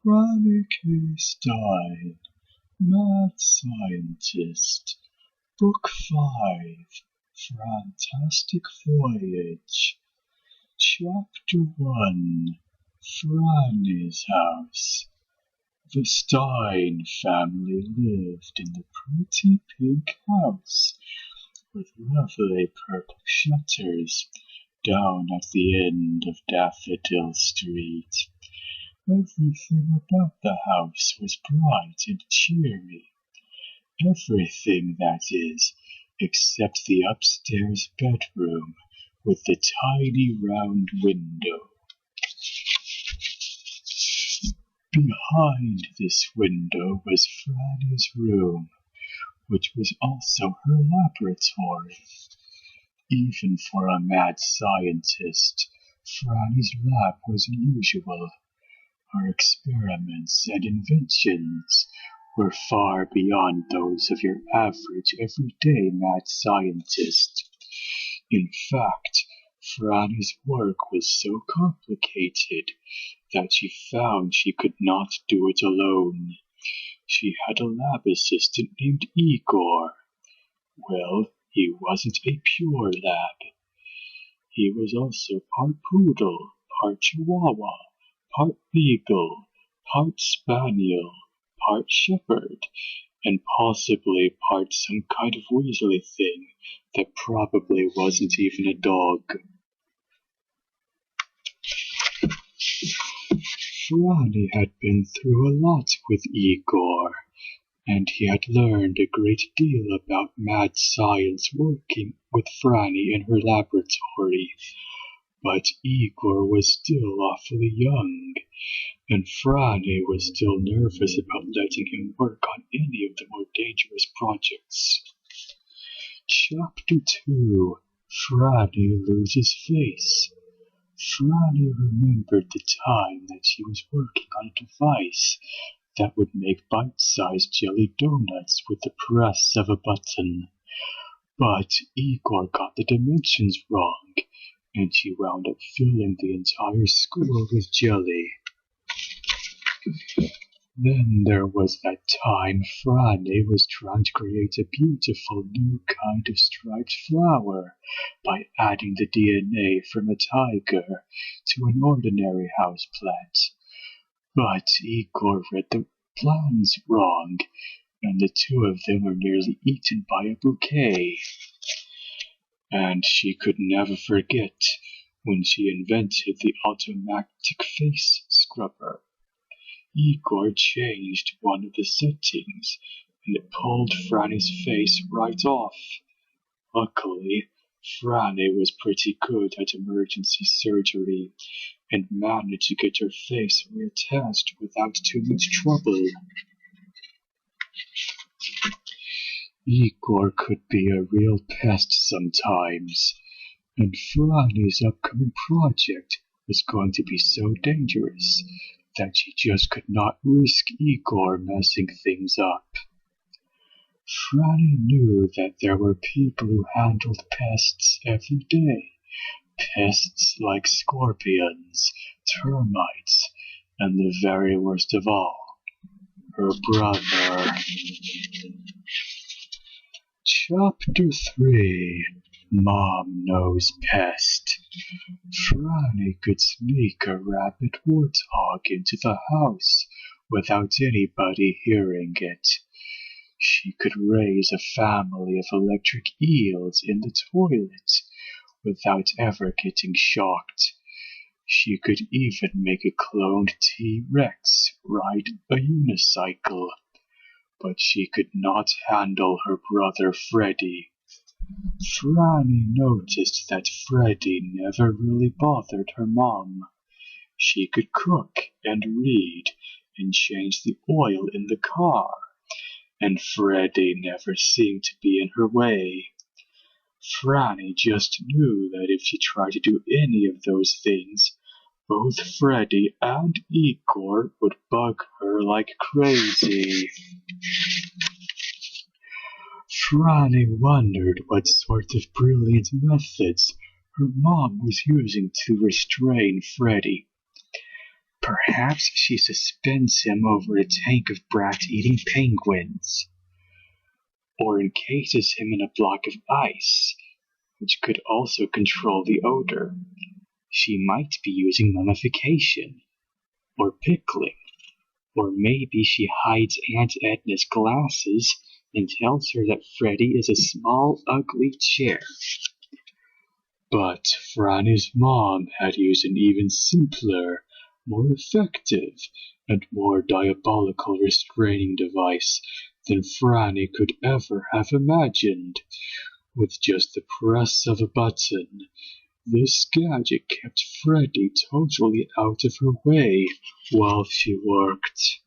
Franny K. Stein, Mad Scientist, Book 5, Frantastic Voyage, Chapter 1, Franny's House. The Stein family lived in the pretty pink house with lovely purple shutters down at the end of Daffodil Street. Everything about the house was bright and cheery. Everything, that is, except the upstairs bedroom with the tiny round window. Behind this window was Franny's room, which was also her laboratory. Even for a mad scientist, Franny's lab was unusual. Her experiments and inventions were far beyond those of your average everyday mad scientist. In fact, Franny's work was so complicated that she found she could not do it alone. She had a lab assistant named Igor. Well, he wasn't a pure lab. He was also part poodle, part chihuahua, part beagle, part spaniel, part shepherd, and possibly part some kind of weaselly thing that probably wasn't even a dog. Franny had been through a lot with Igor, and he had learned a great deal about mad science working with Franny in her laboratory. But Igor was still awfully young, and Franny was still nervous about letting him work on any of the more dangerous projects. Chapter 2, Franny Loses Face. Franny remembered the time that she was working on a device that would make bite-sized jelly donuts with the press of a button. But Igor got the dimensions wrong, and she wound up filling the entire school with jelly. Then there was that time Franny was trying to create a beautiful new kind of striped flower by adding the DNA from a tiger to an ordinary houseplant. But Igor read the plans wrong, and the two of them were nearly eaten by a bouquet. And she could never forget when she invented the automatic face scrubber. Igor changed one of the settings, and it pulled Franny's face right off. Luckily, Franny was pretty good at emergency surgery, and managed to get her face reattached without too much trouble. Igor could be a real pest sometimes, and Franny's upcoming project was going to be so dangerous that she just could not risk Igor messing things up. Franny knew that there were people who handled pests every day. Pests like scorpions, termites, and the very worst of all, her brother. Chapter 3, Mom Knows Pest. Franny could sneak a rabbit warthog into the house without anybody hearing it. She could raise a family of electric eels in the toilet without ever getting shocked. She could even make a cloned T-Rex ride a unicycle, but she could not handle her brother Freddy. Franny noticed that Freddy never really bothered her mom. She could cook and read and change the oil in the car, and Freddy never seemed to be in her way. Franny just knew that if she tried to do any of those things, both Freddy and Igor would bug her like crazy. Franny wondered what sort of brilliant methods her mom was using to restrain Freddy. Perhaps she suspends him over a tank of brat-eating penguins, or encases him in a block of ice, which could also control the odor. She might be using mummification, or pickling, or maybe she hides Aunt Edna's glasses and tells her that Freddy is a small, ugly chair. But Franny's mom had used an even simpler, more effective, and more diabolical restraining device than Franny could ever have imagined. With just the press of a button, this gadget kept Freddy totally out of her way while she worked.